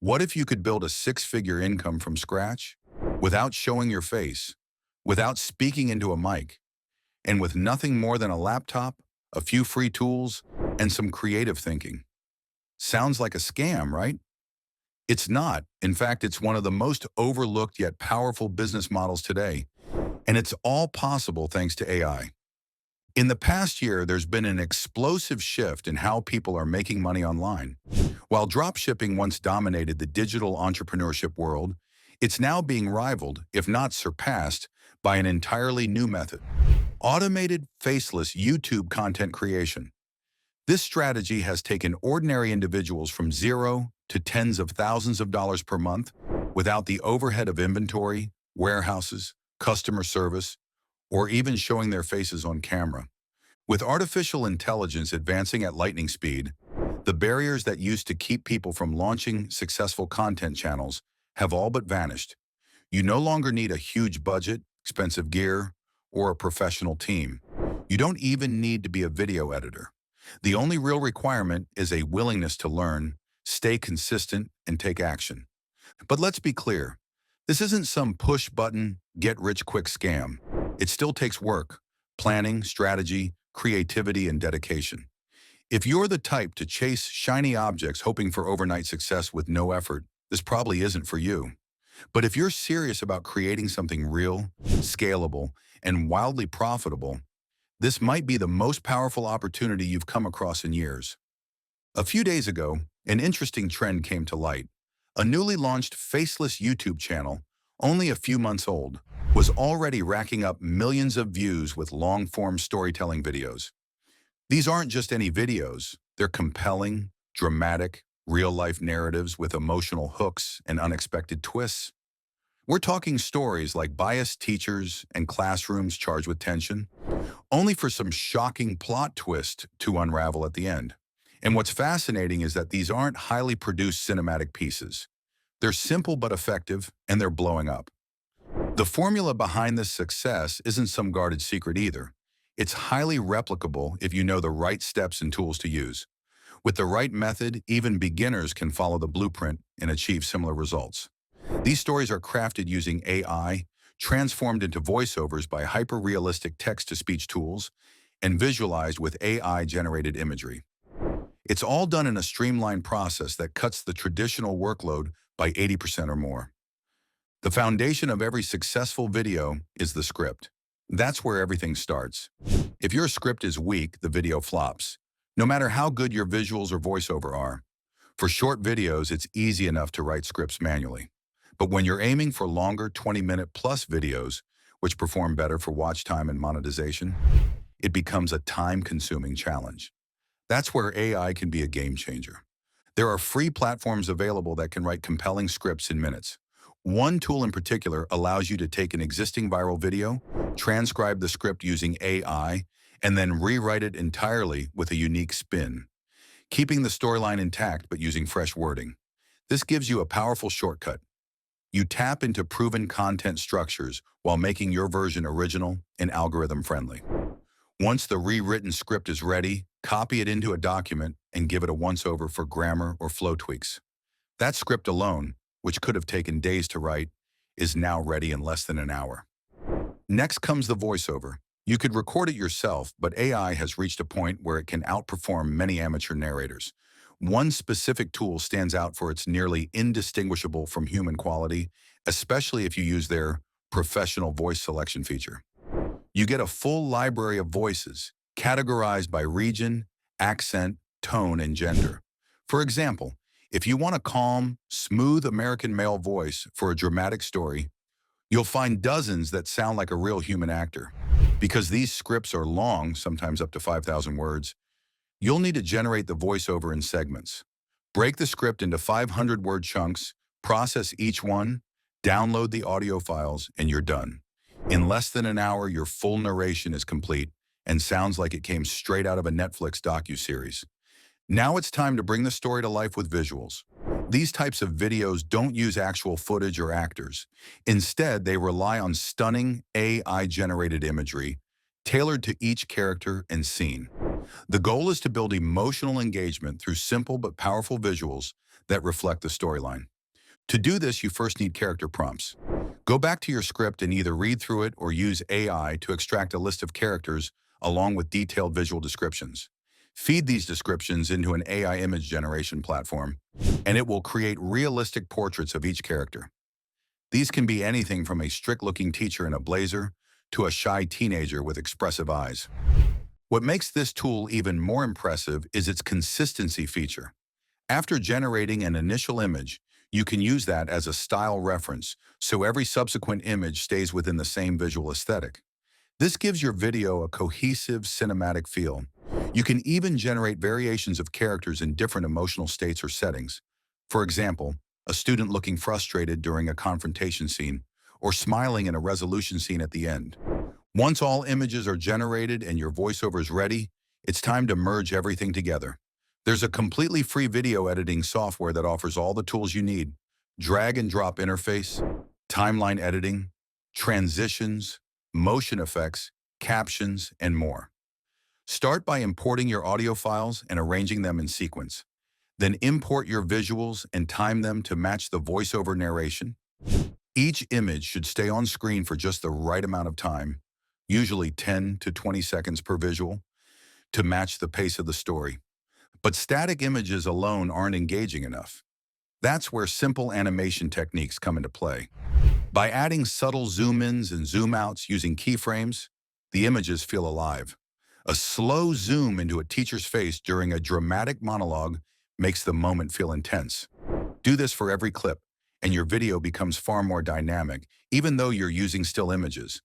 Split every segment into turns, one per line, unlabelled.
What if you could build a six-figure income from scratch without showing your face, without speaking into a mic, and with nothing more than a laptop, a few free tools, and some creative thinking? Sounds like a scam, right? It's not. In fact, it's one of the most overlooked yet powerful business models today, and it's all possible thanks to AI. In the past year, there's been an explosive shift in how people are making money online. While dropshipping once dominated the digital entrepreneurship world, it's now being rivaled, if not surpassed, by an entirely new method: automated, faceless YouTube content creation. This strategy has taken ordinary individuals from zero to tens of thousands of dollars per month without the overhead of inventory, warehouses, customer service, or even showing their faces on camera. With artificial intelligence advancing at lightning speed, the barriers that used to keep people from launching successful content channels have all but vanished. You no longer need a huge budget, expensive gear, or a professional team. You don't even need to be a video editor. The only real requirement is a willingness to learn, stay consistent, and take action. But let's be clear, this isn't some push-button, get-rich-quick scam. It still takes work, planning, strategy, creativity, and dedication. If you're the type to chase shiny objects hoping for overnight success with no effort, this probably isn't for you. But if you're serious about creating something real, scalable, and wildly profitable, this might be the most powerful opportunity you've come across in years. A few days ago, an interesting trend came to light. A newly launched faceless YouTube channel, only a few months old, was already racking up millions of views with long-form storytelling videos. These aren't just any videos, they're compelling, dramatic, real-life narratives with emotional hooks and unexpected twists. We're talking stories like biased teachers and classrooms charged with tension, only for some shocking plot twist to unravel at the end. And what's fascinating is that these aren't highly produced cinematic pieces. They're simple but effective, and they're blowing up. The formula behind this success isn't some guarded secret either. It's highly replicable if you know the right steps and tools to use. With the right method, even beginners can follow the blueprint and achieve similar results. These stories are crafted using AI, transformed into voiceovers by hyper-realistic text-to-speech tools, and visualized with AI-generated imagery. It's all done in a streamlined process that cuts the traditional workload by 80% or more. The foundation of every successful video is the script. That's where everything starts. If your script is weak, the video flops, no matter how good your visuals or voiceover are. For short videos, it's easy enough to write scripts manually. But when you're aiming for longer 20-minute plus videos, which perform better for watch time and monetization, it becomes a time-consuming challenge. That's where AI can be a game changer. There are free platforms available that can write compelling scripts in minutes. One tool in particular allows you to take an existing viral video, transcribe the script using AI, and then rewrite it entirely with a unique spin, keeping the storyline intact but using fresh wording. This gives you a powerful shortcut. You tap into proven content structures while making your version original and algorithm-friendly. Once the rewritten script is ready, copy it into a document and give it a once-over for grammar or flow tweaks. That script alone, which could have taken days to write, is now ready in less than an hour. Next comes the voiceover. You could record it yourself, but AI has reached a point where it can outperform many amateur narrators. One specific tool stands out for its nearly indistinguishable from human quality, especially if you use their professional voice selection feature. You get a full library of voices, categorized by region, accent, tone, and gender. For example, if you want a calm, smooth American male voice for a dramatic story, you'll find dozens that sound like a real human actor. Because these scripts are long, sometimes up to 5,000 words, you'll need to generate the voiceover in segments. Break the script into 500-word chunks, process each one, download the audio files, and you're done. In less than an hour, your full narration is complete and sounds like it came straight out of a Netflix docuseries. Now it's time to bring the story to life with visuals. These types of videos don't use actual footage or actors. Instead, they rely on stunning AI-generated imagery, tailored to each character and scene. The goal is to build emotional engagement through simple but powerful visuals that reflect the storyline. To do this, you first need character prompts. Go back to your script and either read through it or use AI to extract a list of characters along with detailed visual descriptions. Feed these descriptions into an AI image generation platform, and it will create realistic portraits of each character. These can be anything from a strict-looking teacher in a blazer to a shy teenager with expressive eyes. What makes this tool even more impressive is its consistency feature. After generating an initial image, you can use that as a style reference, so every subsequent image stays within the same visual aesthetic. This gives your video a cohesive, cinematic feel. You can even generate variations of characters in different emotional states or settings. For example, a student looking frustrated during a confrontation scene, or smiling in a resolution scene at the end. Once all images are generated and your voiceover is ready, it's time to merge everything together. There's a completely free video editing software that offers all the tools you need: drag and drop interface, timeline editing, transitions, motion effects, captions, and more. Start by importing your audio files and arranging them in sequence. Then import your visuals and time them to match the voiceover narration. Each image should stay on screen for just the right amount of time, usually 10 to 20 seconds per visual, to match the pace of the story. But static images alone aren't engaging enough. That's where simple animation techniques come into play. By adding subtle zoom-ins and zoom-outs using keyframes, the images feel alive. A slow zoom into a teacher's face during a dramatic monologue makes the moment feel intense. Do this for every clip, and your video becomes far more dynamic, even though you're using still images.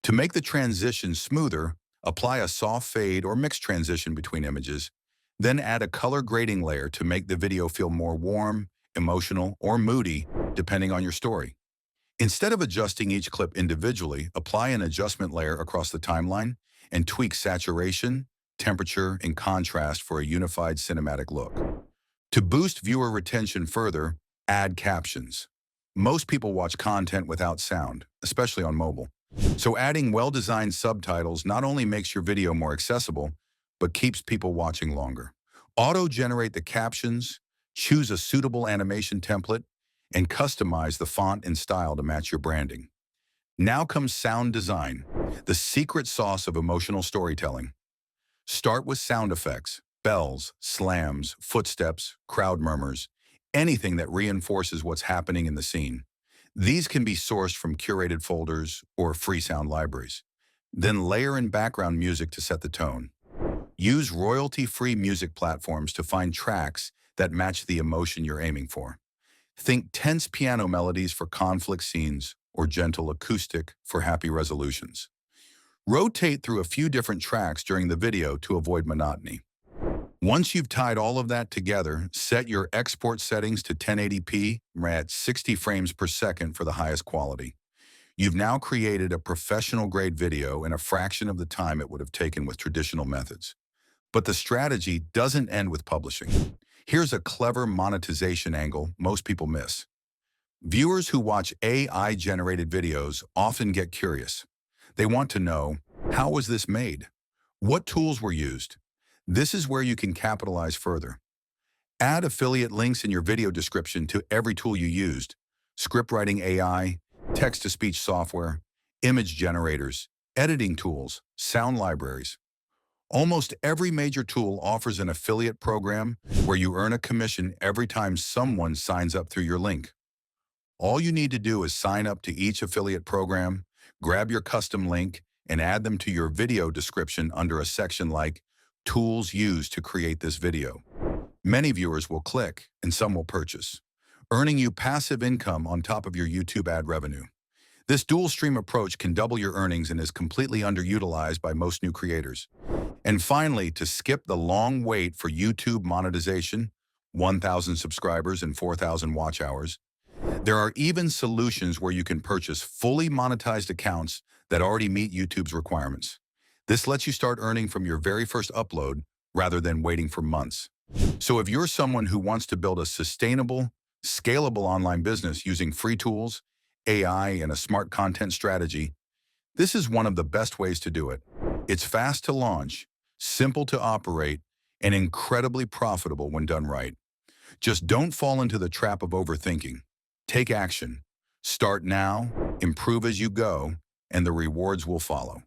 To make the transition smoother, apply a soft fade or mixed transition between images, then add a color grading layer to make the video feel more warm, emotional, or moody, depending on your story. Instead of adjusting each clip individually, apply an adjustment layer across the timeline and tweak saturation, temperature, and contrast for a unified cinematic look. To boost viewer retention further, add captions. Most people watch content without sound, especially on mobile. So adding well-designed subtitles not only makes your video more accessible, but keeps people watching longer. Auto-generate the captions, choose a suitable animation template, and customize the font and style to match your branding. Now comes sound design, the secret sauce of emotional storytelling. Start with sound effects: bells, slams, footsteps, crowd murmurs, anything that reinforces what's happening in the scene. These can be sourced from curated folders or free sound libraries. Then layer in background music to set the tone. Use royalty-free music platforms to find tracks that match the emotion you're aiming for. Think tense piano melodies for conflict scenes or gentle acoustic for happy resolutions. Rotate through a few different tracks during the video to avoid monotony. Once you've tied all of that together, set your export settings to 1080p at 60 frames per second for the highest quality. You've now created a professional-grade video in a fraction of the time it would have taken with traditional methods. But the strategy doesn't end with publishing. Here's a clever monetization angle most people miss. Viewers who watch AI-generated videos often get curious. They want to know, how was this made? What tools were used? This is where you can capitalize further. Add affiliate links in your video description to every tool you used: script writing AI, text-to-speech software, image generators, editing tools, sound libraries. Almost every major tool offers an affiliate program where you earn a commission every time someone signs up through your link. All you need to do is sign up to each affiliate program, grab your custom link, and add them to your video description under a section like Tools Used to Create This Video. Many viewers will click, and some will purchase, earning you passive income on top of your YouTube ad revenue. This dual-stream approach can double your earnings and is completely underutilized by most new creators. And finally, to skip the long wait for YouTube monetization, 1,000 subscribers and 4,000 watch hours, there are even solutions where you can purchase fully monetized accounts that already meet YouTube's requirements. This lets you start earning from your very first upload rather than waiting for months. So if you're someone who wants to build a sustainable, scalable online business using free tools, AI, and a smart content strategy, this is one of the best ways to do it. It's fast to launch, simple to operate, and incredibly profitable when done right. Just don't fall into the trap of overthinking. Take action. Start now, improve as you go, and the rewards will follow.